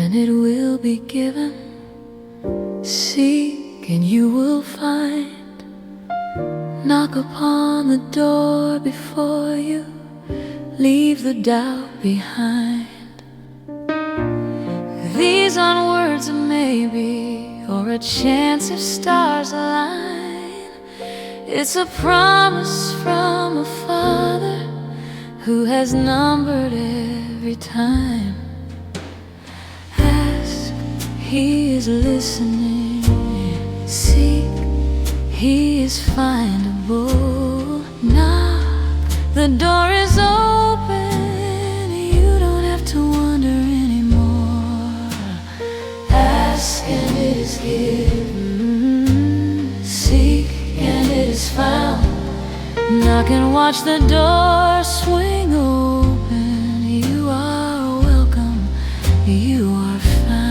and it will be given. Seek and you will find. Knock upon the door before you. Leave the doubt behind. These aren't words of maybe or a chance if stars align. It's a promise from a Father who has numbered every time. Ask, He is listening. Seek, He is findable. Knock, the door is open. You don't have to wonder anymore. Ask and it is given. Seek and it is found. Knock and watch the door swing open. You are welcome. You are found.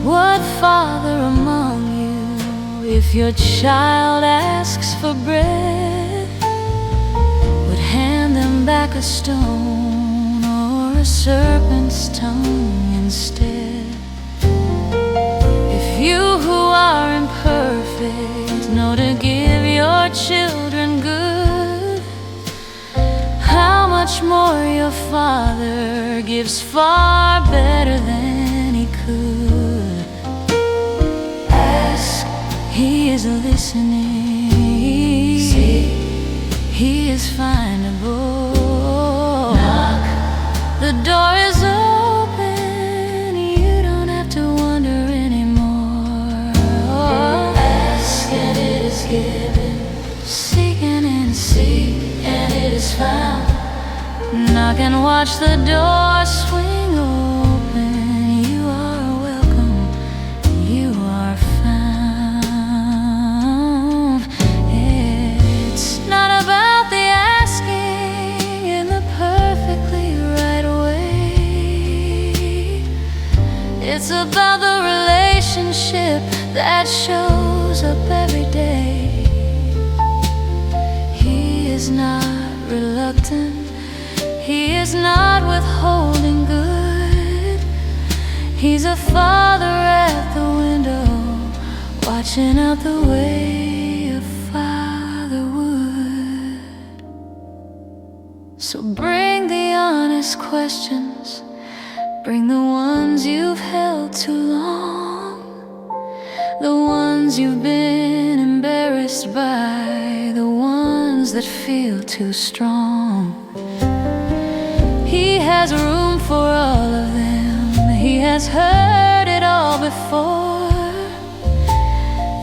What father among you, if your child asks for bread, would hand them back a stone or a serpent's tongue instead? If you who are imperfect know to give your children good, how much more your Father gives far better than He could. Ask, He is listening. Seek, He is findable. Knock, the door is open. You don't have to wonder anymore. Ask and it is given. Seek and it is found. Knock and watch the door swing open. You are welcome. You are found. It's not about the asking in the perfectly right way. It's about the relationship that shows up every day. He is not reluctant. He is not withholding good. He's a father at the window, watching out the way a father would. So bring the honest questions. Bring the ones you've held too long, the ones you've been embarrassed by, the ones that feel too strong. He has room for all of them. He has heard it all before.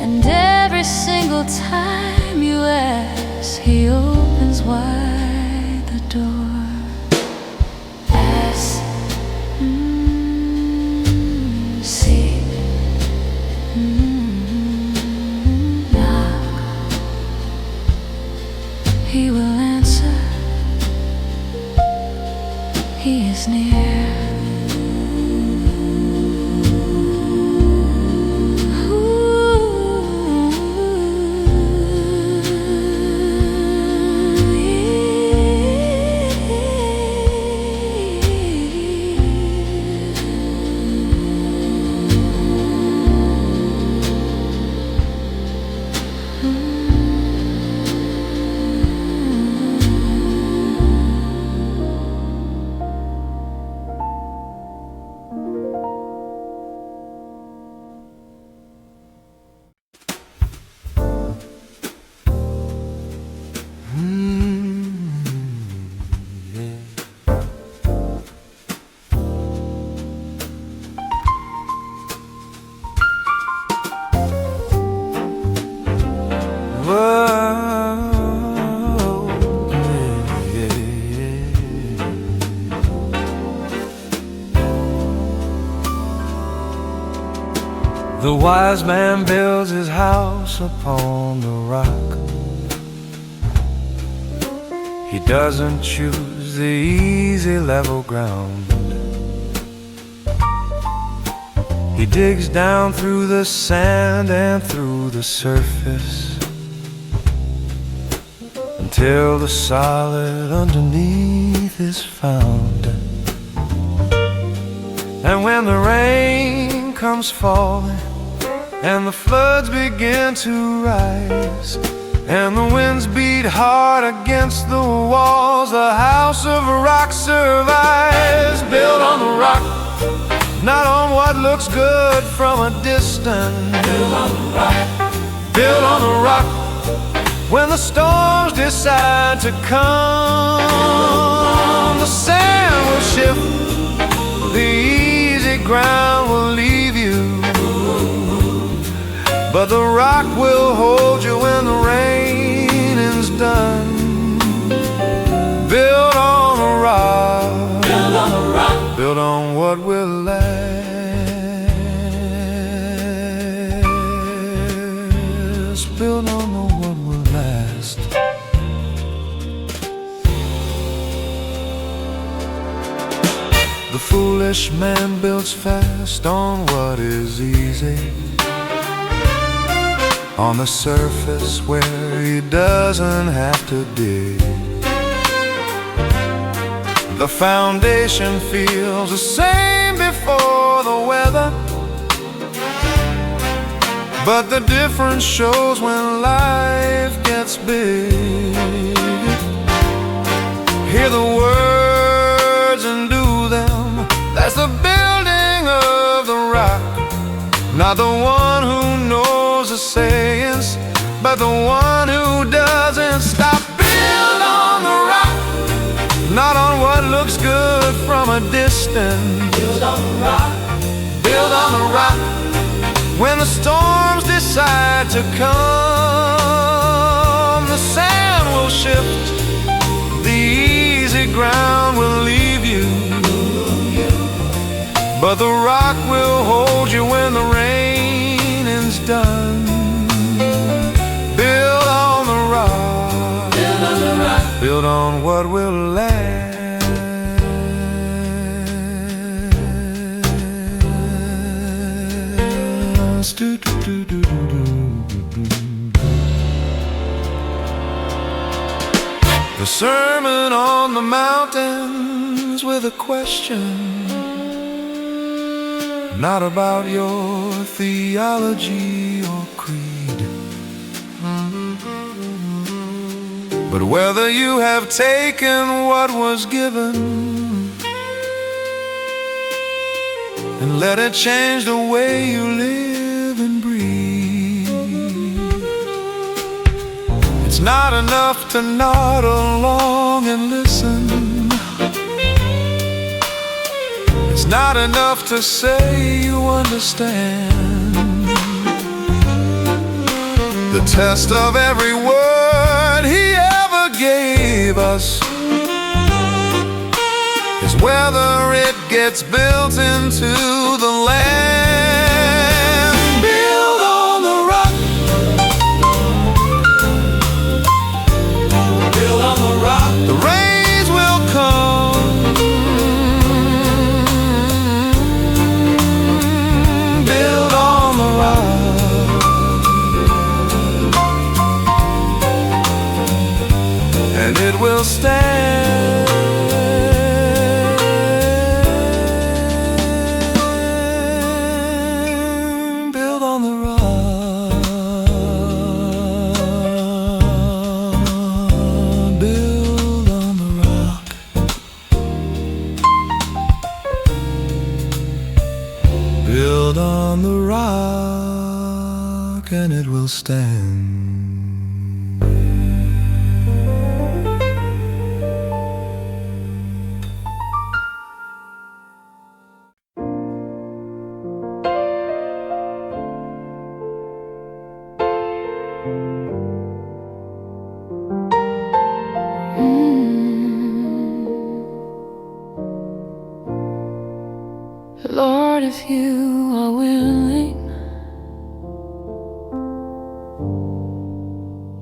And every single time you ask, He opens wide the door. Ask, seek, knock. He will answer. He is near. The wise man builds his house upon the rock. He doesn't choose the easy level ground. He digs down through the sand and through the surface until the solid underneath faith is found. And when the rain comes falling and the floods begin to rise, and the winds beat hard against the walls, the house of rock survives. Built on the rock, not on what looks good from a distance. Built on the rock, built on the rock. When the storms decide to come, the sand will shift, the easy ground will leave you, but the rock will hold you when the rain is done. Built on the rock, built on the rock, built on what will last, built on what will last. The foolish man builds fast on what is easy, on the surface where he doesn't have to dig. The foundation feels the same before the weather, but the difference shows when life gets big. Hear the words and do them, that's the building of the rock. Not the one who knows the sayings, but the one who doesn't stop. Build on the rock, not on what looks good from a distance. Build on the rock, build on the rock. When the storms decide to come, the sand will shift, the easy ground will leave you, but the rock will hold you when the rain is done. Build on the rock, build on the rock, build on what will last. Do, do, do, do, do, do. The Sermon on the Mountains with a question, not about your theology or creed, but whether you have taken what was given and let it change the way you live and breathe. It's not enough to nod along and listen. It's not enough to say you understand. The test of every word he ever gave us is whether it gets built into the land. Build on the rock, build on the rock. The rains will come, build on the rock, and it will stand. Build on the rock, and it will stand. Lord, if you are willing,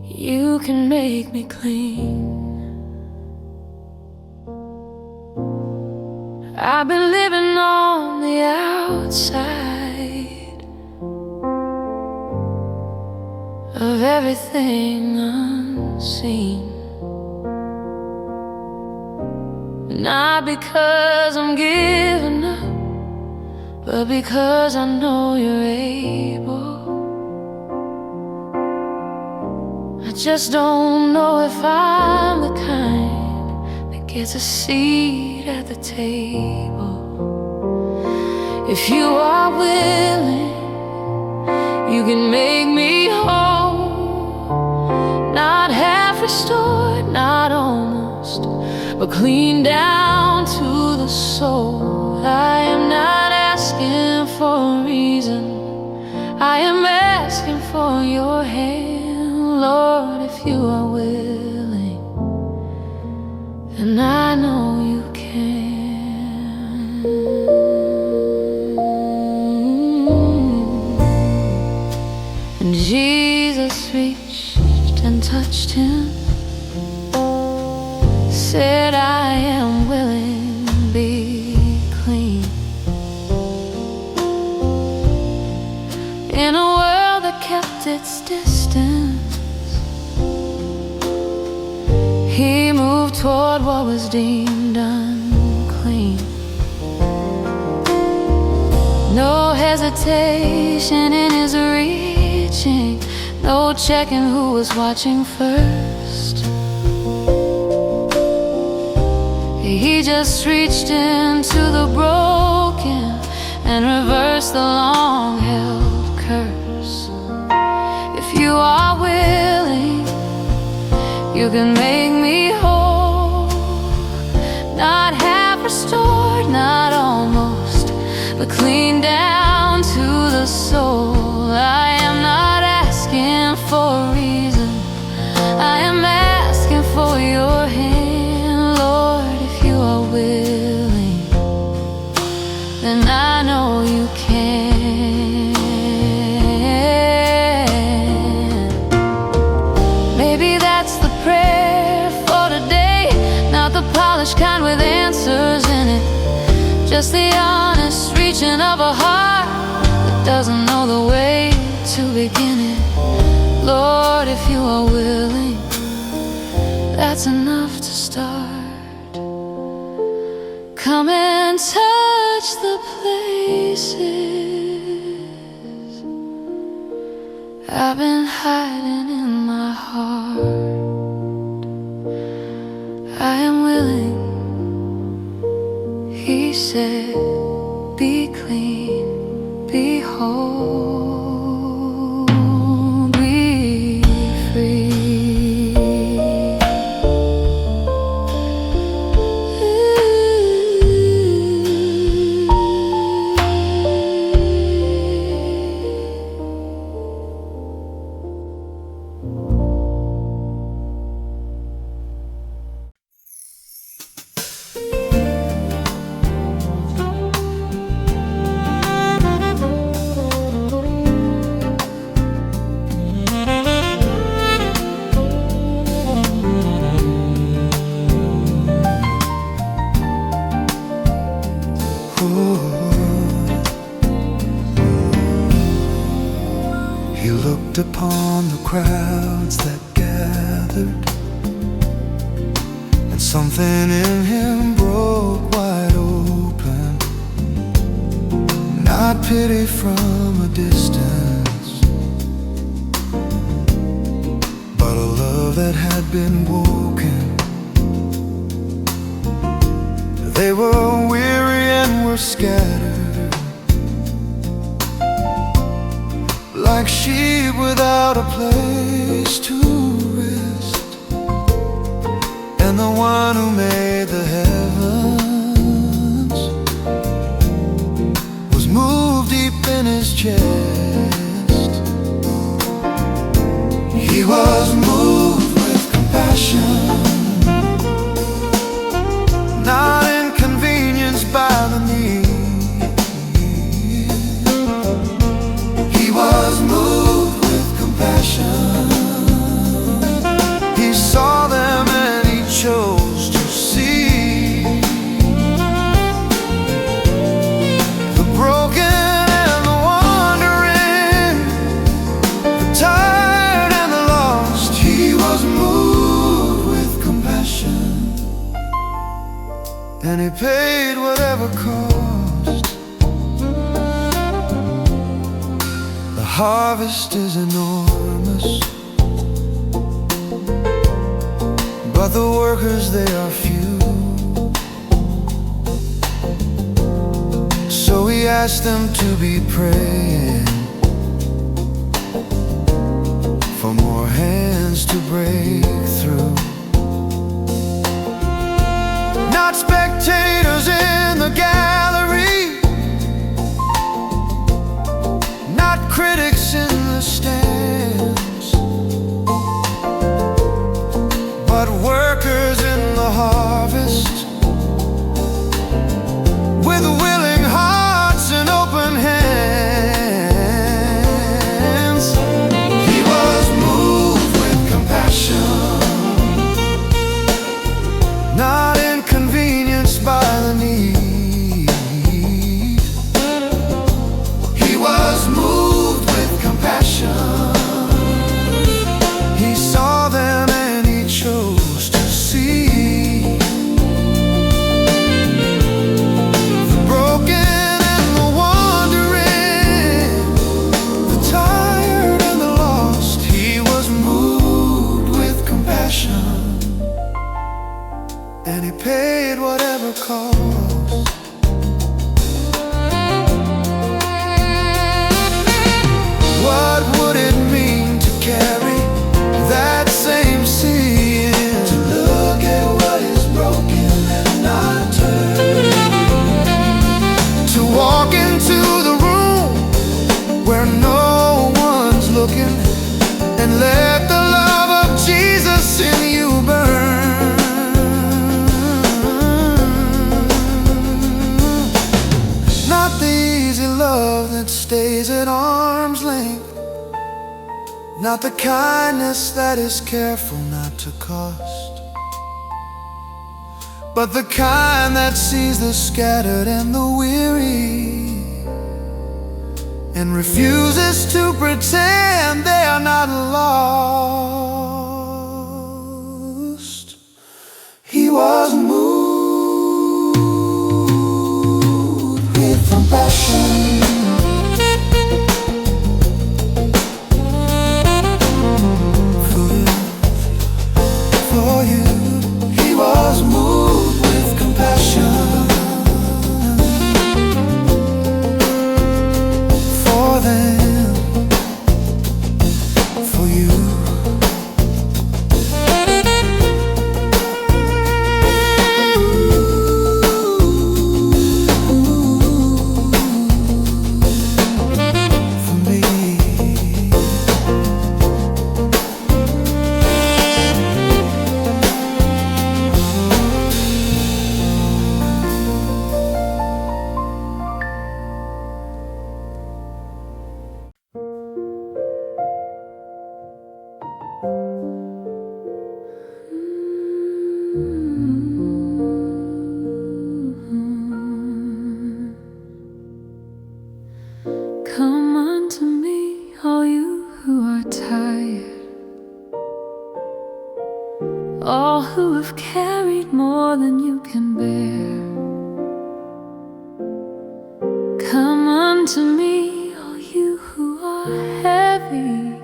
you can make me clean. I've been living on the outside of everything unseen. Not because I'm giving up, but because I know you're able. I just don't know if I'm the kind that gets a seat at the table. If you are willing, you can make me whole. Not half restored, not almost, but clean down to the soul. I am not asking for a reason, I am asking for your hand, Lord. If you are willing, then I know you can. And Jesus reached and touched him, said, I am willing, be clean. In a world that kept its distance, he moved toward what was deemed unclean. No hesitation in his reaching, no checking who was watching first. He just reached into the broken and reversed the long-held curse. If you are willing, you can make me whole. Not half restored, not almost, but clean down to the soul. I am not asking for a reason, I am asking for your hand, Lord. If you are willing, then I know you can. Maybe that's the prayer for today, not the polished kind with answers in it, just the honest reaching of a heart that doesn't know the way to begin it. Lord, if you are willing, that's enough to start. Come and touch the places I've been hiding in my heart. I am willing, he said, be clean, be whole, be free. He looked upon the crowds that gathered, and something in him broke wide open. Not pity from a distance, but a love that had been woken. They were weary and were scattered, like sheep without a place to rest. And the one who made the heavens was moved deep in his chest. He was moved with compassion, not inconvenienced by the need. He was moved with compassion. He saw them and he chose to see the broken and the wanderer. and he paid whatever cost. The harvest is enormous, but the workers, they are few. So he asked them to be praying for more hands to break through. Not spectators in the gallery, not critics in the stands, but workers in the harvest, with willing hearts and open hands. He was moved with compassion, not inconvenienced by the need. He was moved with compassion. He saw them and he chose to see the broken and the wandering, the tired and the lost. He was moved with compassion, and he paid whatever cost. What would it mean to carry that same sin? To look at what is broken and not turn. To walk into the room where no one's looking and let the love of Jesus in you burn. Not the easy love that stays at arm's length, not the kindness that is careful not to cost, but the kind that sees the scattered and the weary and refuses to pretend they are not lost. He was moved with compassion. For you, he was moved with compassion. For them, for you. For me. Come unto me, all you who are tired, all who have carried more than you can bear. Come unto me, all you who are heavy,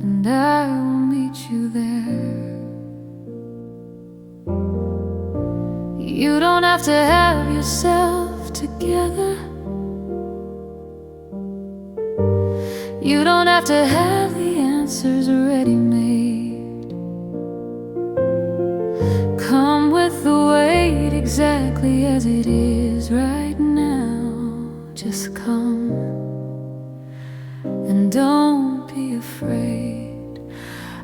and I will meet you there. You don't have to have yourself together. You don't have to have the answers ready-made. Come with the weight exactly as it is right now. Just come and don't be afraid.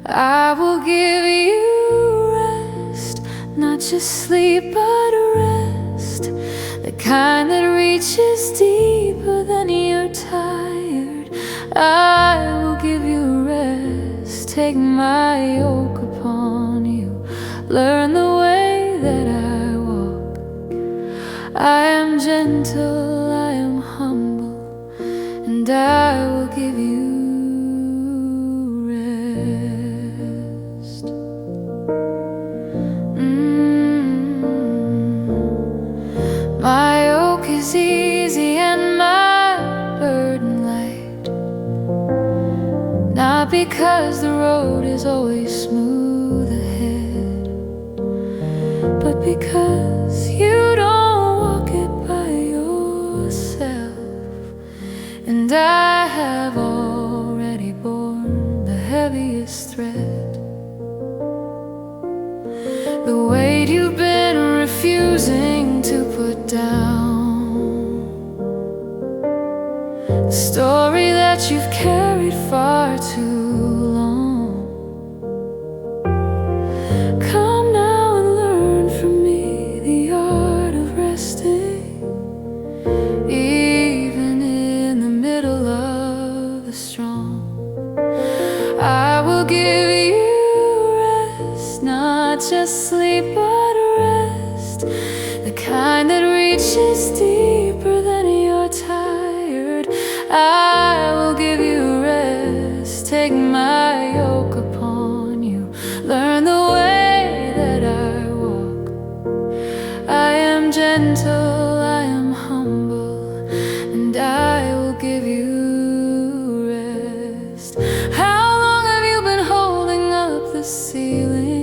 I will give you rest, not just sleep but rest, the kind that reaches deeper than you're tired. I will give you rest. Take my yoke upon you, learn the way that I walk. I am gentle, I am humble, and I will give you rest. because the road is always smooth ahead, but because you don't walk it by yourself. And I have already borne the heaviest thread, the weight you've been refusing to put down, the story that you've carried far too long. Come now and learn from me the art of resting, even in the middle of the storm. I will give you rest, not just sleep but rest, the kind that reaches deeper than you're tired. I will give you rest, take my yoke upon you, learn the way that I walk. I am gentle, I am humble, and I will give you rest. How long have you been holding up the ceiling?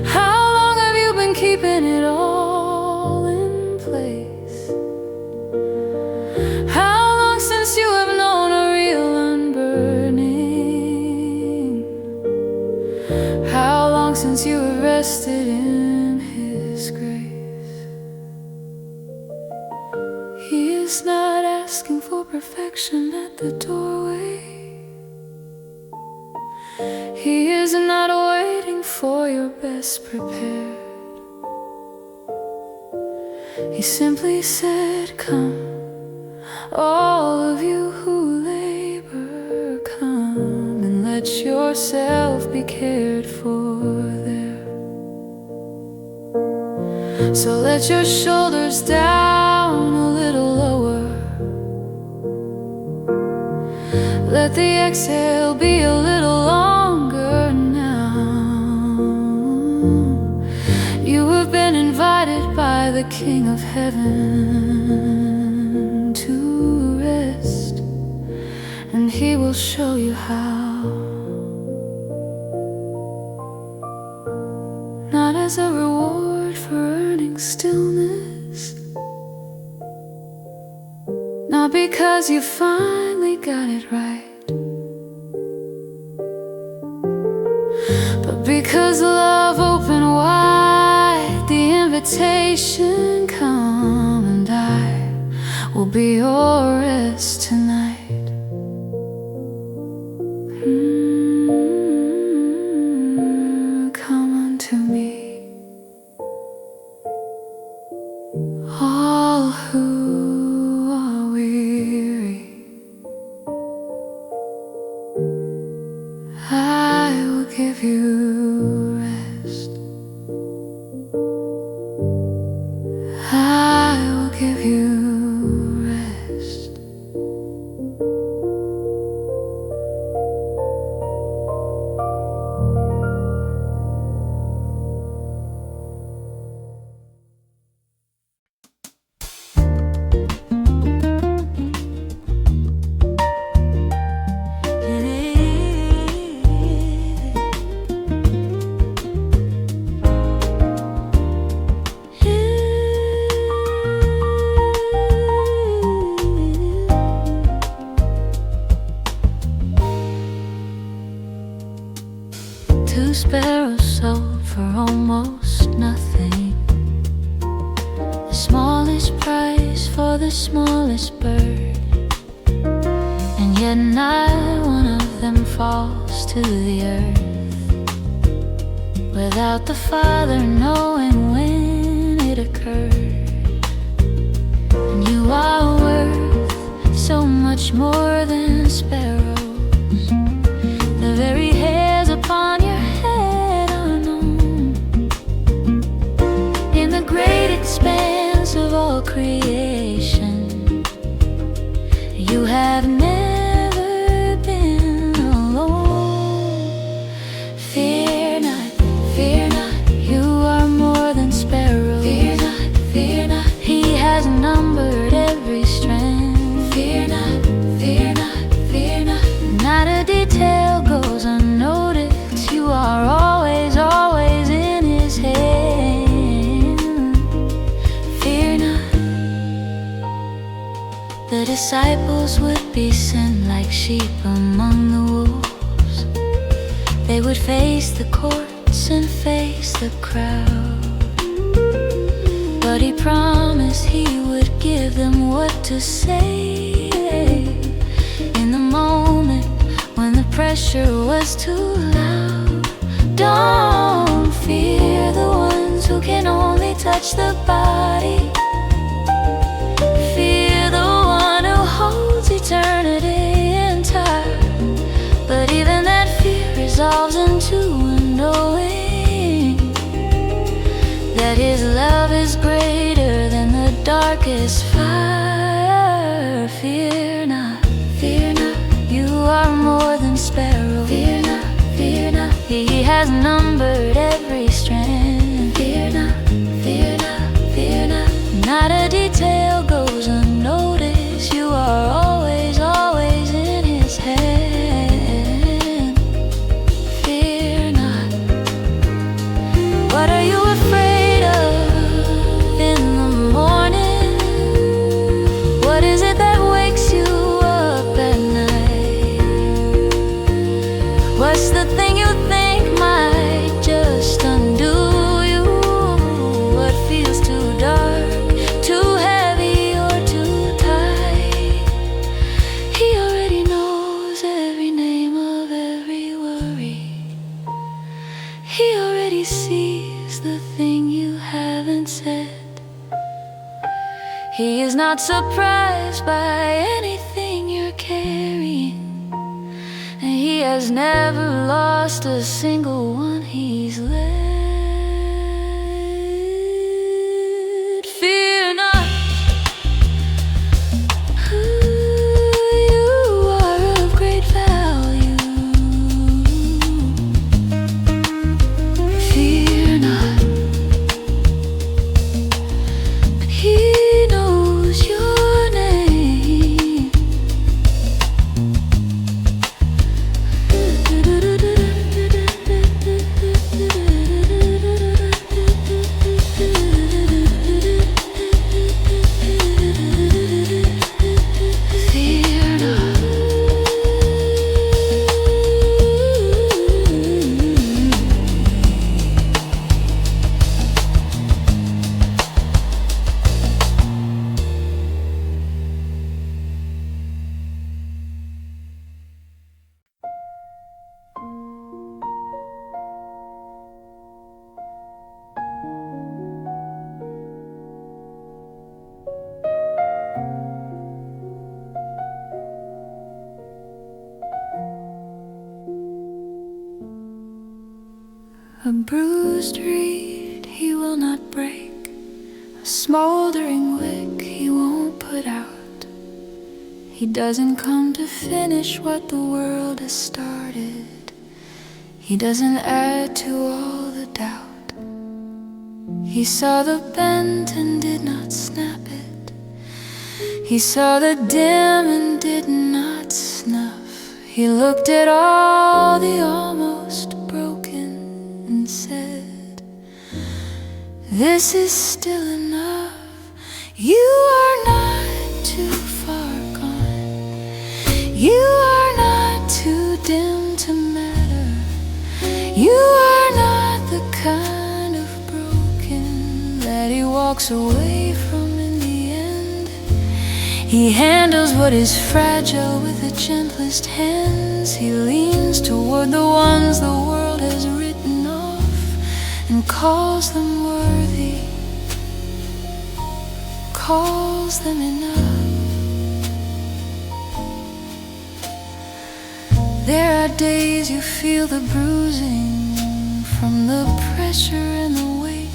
How long have you been keeping it all in place? How long since you have known a real unburning? How long since you have rested in His grace? He is not asking for perfection at the doorway. He is not waiting for your best prepared. He simply said, come, all of you who labor, come and let yourself be cared for there. So let your shoulders down a little lower, let the exhale be a little longer now. You have been invited by the King of Heaven to rest, and He will show you how. Not as a reward for earning stillness, not because you finally got it right, but because love opened wide the invitation, come and I will be your rest tonight. Come unto me, all who are weary, I will give you rest. I will give you rest. Two sparrows sold for almost nothing, the smallest price for the smallest bird, and yet not one of them falls to the earth without the Father knowing when it occurred. And you are worth so much more than sparrows. The very hairs upon your head are known. In the great expanse of all creation, you have never been alone. Fear not, you are more than sparrows. Fear not, He has numbered every strand. Fear not, disciples would be sent like sheep among the wolves. They would face the courts and face the crowd, but he promised he would give them what to say in the moment when the pressure was too loud. Don't fear the ones who can only touch the body. Fear the one who holds eternity in time. But even that fear resolves into a knowing that his love is greater than the darkest fire. Fear not, you are more than sparrow. Fear not, he has numbered every strand. Fear not, not a detail goes unnoticed. You are always, always in his hand. Fear not. What are you afraid of in the morning? What is it that wakes you up at night? What's the thing you think might just undo you? What feels too dark, too heavy, or too tight? He already knows every name of every worry. He already sees the thing you haven't said. He is not surprised by anything you're carrying, and he has never lost a single one he's led. Fear not, you are of great value. Fear not, he knows your name. Fear not. A bruised reed he will not break, a smoldering wick he won't put out. He doesn't come to finish what the world has started. He doesn't add to all the doubt. He saw the bent and did not snap it. He saw the dim and did not snuff. He looked at all the almost broken and said, this is still enough. You are not too far gone. You are not too dim to matter. You are not the kind of broken that he walks away from in the end. He handles what is fragile with the gentlest hands. He leans toward the ones the world has written off and calls them worthy, calls them enough. There are days you feel the bruising from the pressure and the weight.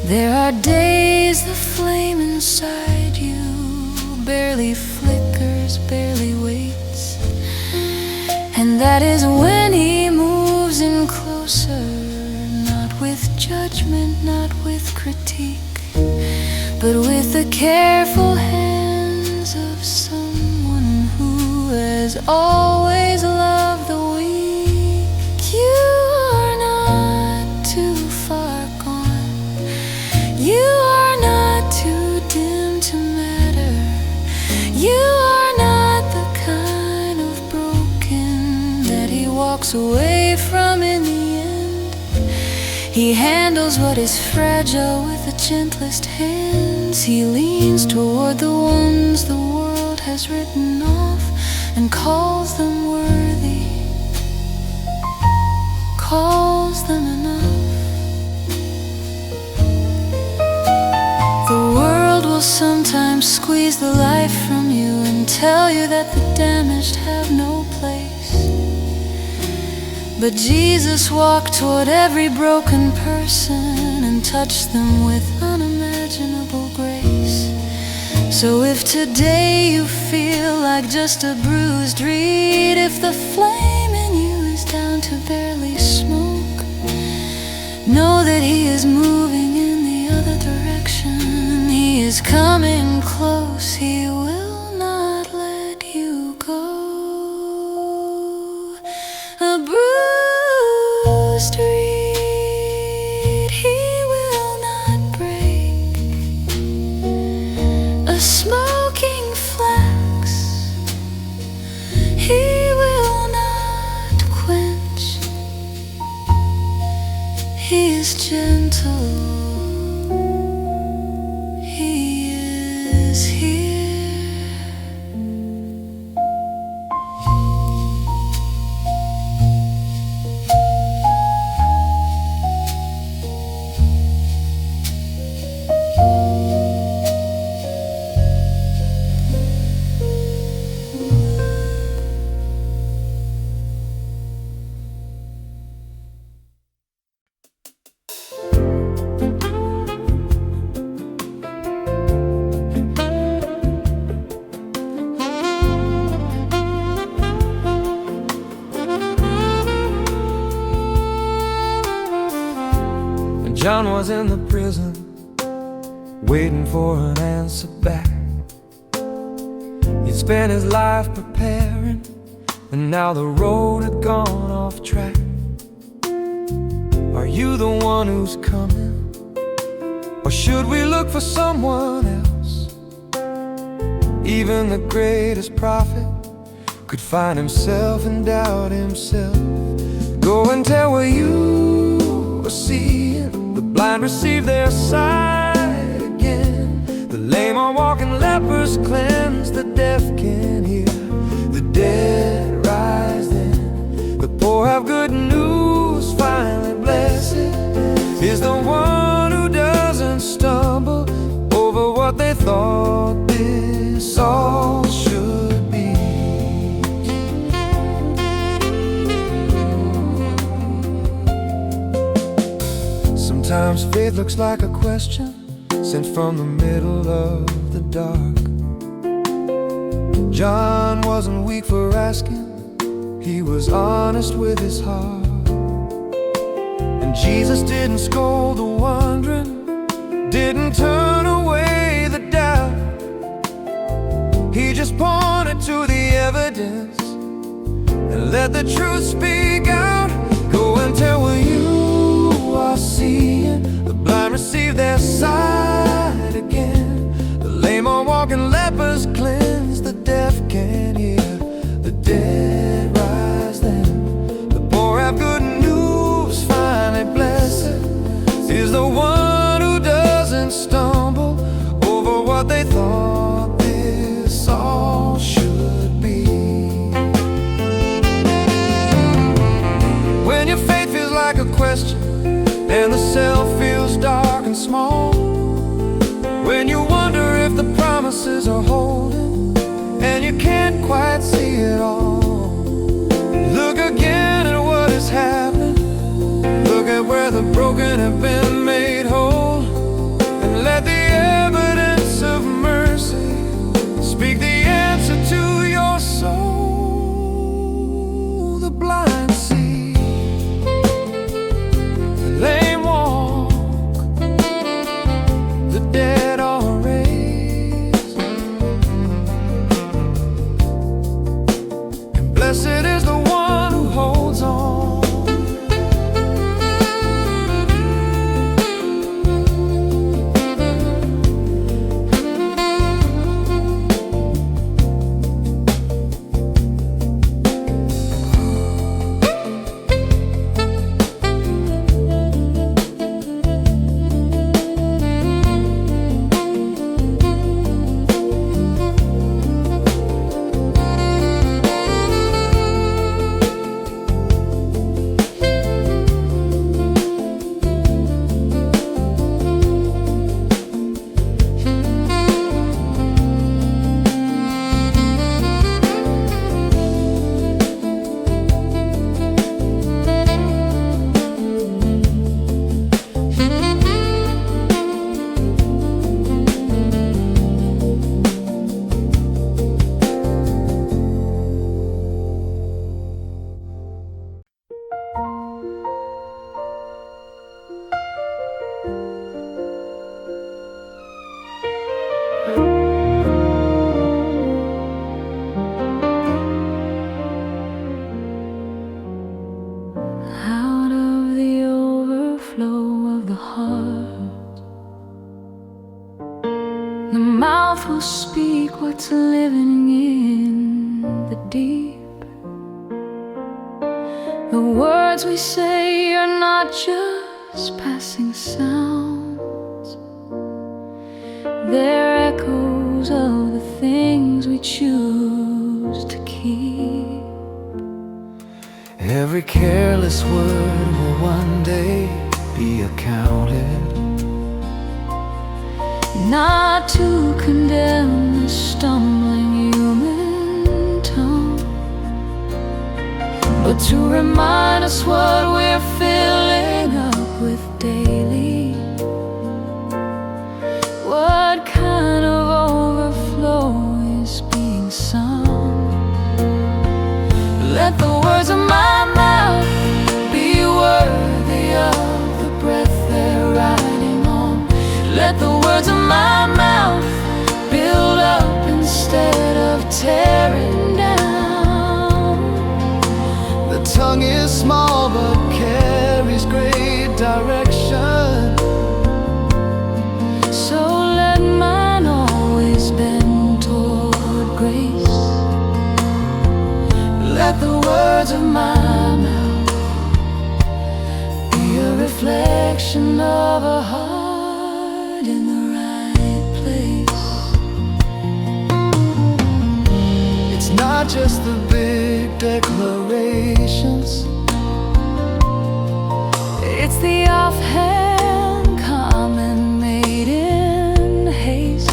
There are days the flame inside you barely flickers, barely waits. And that is when he moves in closer, not with judgment, not with critique, but with the careful hands of someone who has always loved the weak. You are not too far gone. You are not too dim to matter. walks away from in the end. He handles what is fragile with the gentlest hands. He leans toward the ones the world has written off and calls them worthy, calls them enough. The world will sometimes squeeze the life from you and tell you that the damaged have no place. But Jesus walked toward every broken person and touched them with unimaginable grace. So if today you feel like just a bruised reed, if the flame in you is down to barely smoke, know that He is moving in the other direction. He is coming close. He will not let you go. A bruised reed He will not break. A smoking flax He will not quench. He is gentle. He is here. John was in the prison, waiting for an answer back. He'd spent his life preparing, and now the road had gone off track. Are you the one who's coming, or should we look for someone else? Even the greatest prophet could find himself and doubt himself. Go and tell what you are seeing. The blind receive their sight again. The lame are walking, lepers cleansed. The deaf can hear, the dead rise then. The poor have good news finally. Blessed is the one who doesn't stumble over what they thought this all should be. Sometimes faith looks like a question sent from the middle of the dark. John wasn't weak for asking, he was honest with his heart. And Jesus didn't scold the wondering, didn't turn away the doubt. He just pointed to the evidence and let the truth speak out. Go and tell what you are seeing. The blind receive their sight again. The lame are walking, lepers cleansed. The deaf can hear, the dead rise then. The poor have good news finally. Blessed is the one who doesn't stumble over what they thought this all should be. When your faith feels like a question and the self feels dark and small, when you wonder if the promises are holding and you can't quite see it all, look again at what is happening. Look at where the broken have been made whole, and let the evidence of mercy speak the answer to your soul. The blind see, the lame walk, the dead are raised, and blessed is the one who holds on. will speak what's living in the deep. The words we say are not just passing sounds. They're echoes of the things we choose to keep. Every careless word will one day be accounted, not to condemn the stumbling human tongue, but to remind us what we're filling up with daily. What kind of overflow is being sung? Let the words of my mouth be worthy of the breath they're riding on. Let the words of my mouth build up instead of tearing down. The tongue is small but carries great direction. So let mine always bend toward grace. Let the words of my mouth be a reflection of a heart in the right place. It's not just the big declarations, it's the offhand comment made in haste.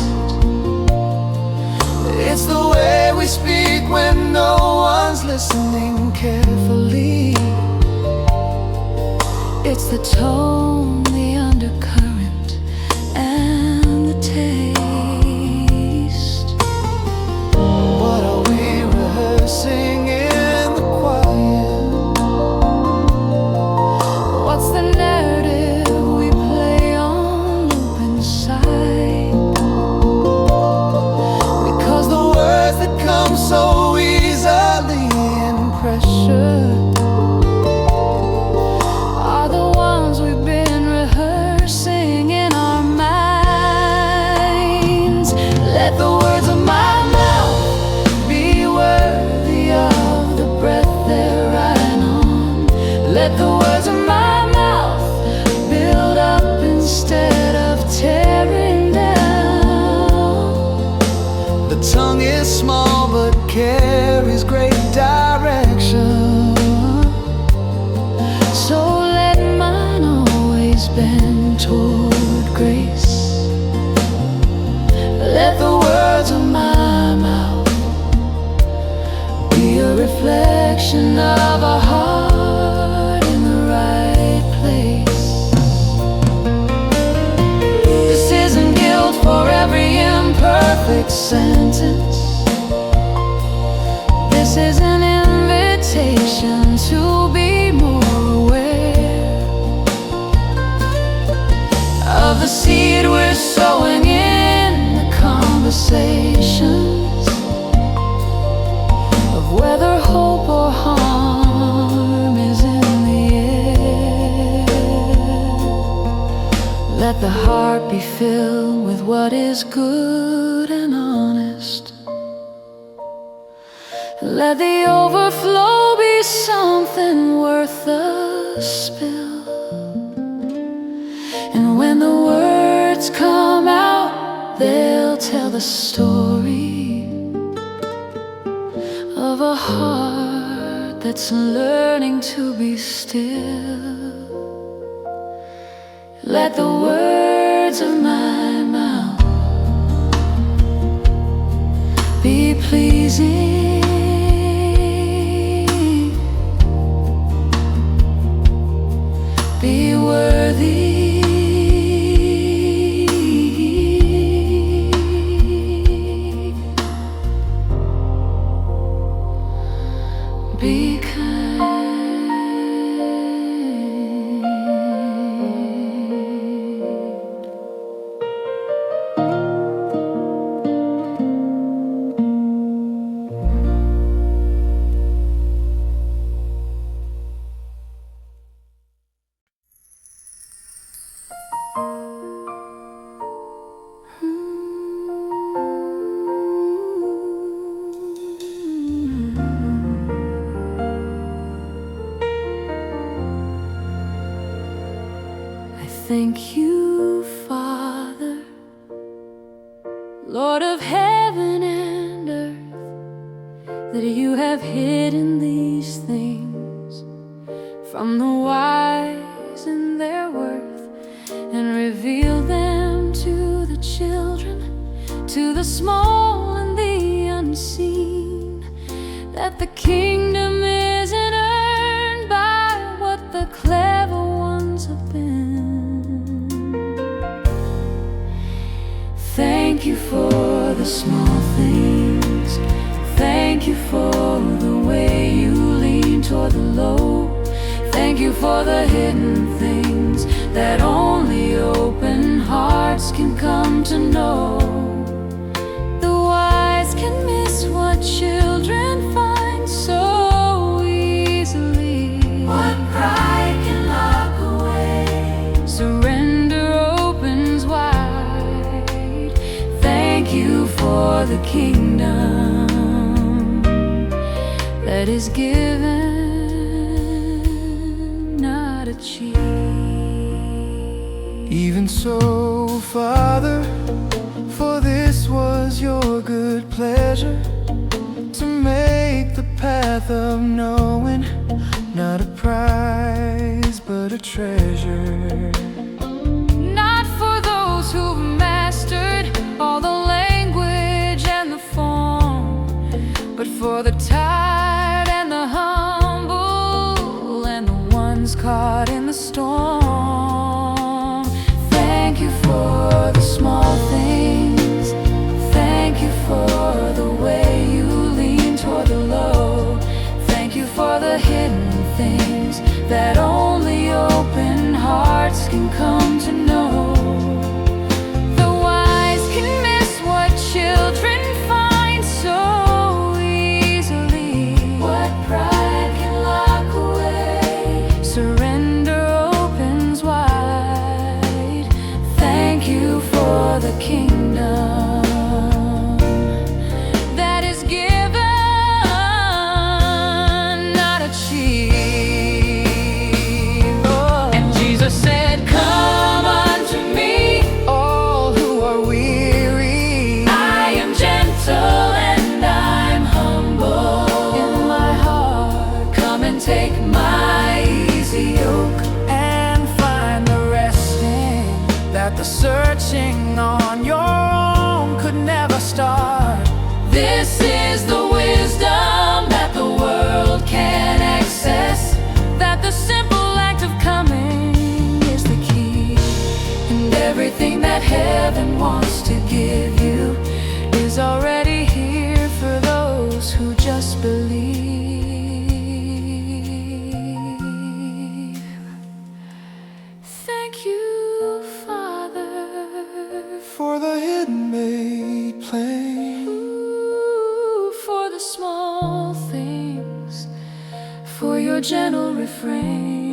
it's the way we speak when no one's listening carefully. It's the tone, the undercurrent, and the taste. What are we rehearsing in the quiet? What's the narrative we play on loop inside? Because the words that come so easily in pressure Are the ones we've been rehearsing in our minds. Let the words of my mouth be worthy of the breath they're riding on. Let the words of my mouth build up instead of tearing down. The tongue is small but carries great direction. So let mine always bend toward grace. Let the words of my mouth be a reflection of a heart in the right place. This isn't guilt for every imperfect sentence. This is an invitation to be more aware of the seed we're sowing in the conversations, of whether hope or harm is in the air. Let the heart be filled with what is good and honest. Let the overflow be something worth the spill. And when the words come out, they'll tell the story of a heart that's learning to be still. Let the words of my mouth be pleasing, be worthy, be kind. Thank you, Father, Lord of heaven and earth, that you have hidden these things from the wise in their worth, and revealed them to the children, to the small and the unseen, that the kingdom isn't earned by what the clever ones have been. Thank you for the small things. Thank you for the way you lean toward the low. Thank you for the hidden things that only open hearts can come to know. The wise can miss what children find so easily. What pride can lock away, surrender opens wide. Thank you for the kingdom that is given, not achieved. Even so, Father, for this was your good pleasure, to make the path of knowing not a prize but a treasure. Not for those who've mastered all the language and the form, but for the tired and the humble and the ones caught in the storm. Thank you for the small things. Thank you for the way you lean toward the low. Thank you for the hidden things that only open hearts can come to know. The wise can miss what children find so easily. What pride can lock away, surrender opens wide. Thank you for the kingdom that is given, not achieved. Oh. And Jesus said, come unto me, All who are weary, I am gentle and I'm humble in my heart. Come and take my easy yoke, and find the resting that the searching on your own could never start. this is the wisdom that the world can't access, that the simple act of coming is the key, and everything that heaven wants to give you is already here for those who just believe. Thank you, Father, For the hidden made plain, for the small things, for your gentle refrain.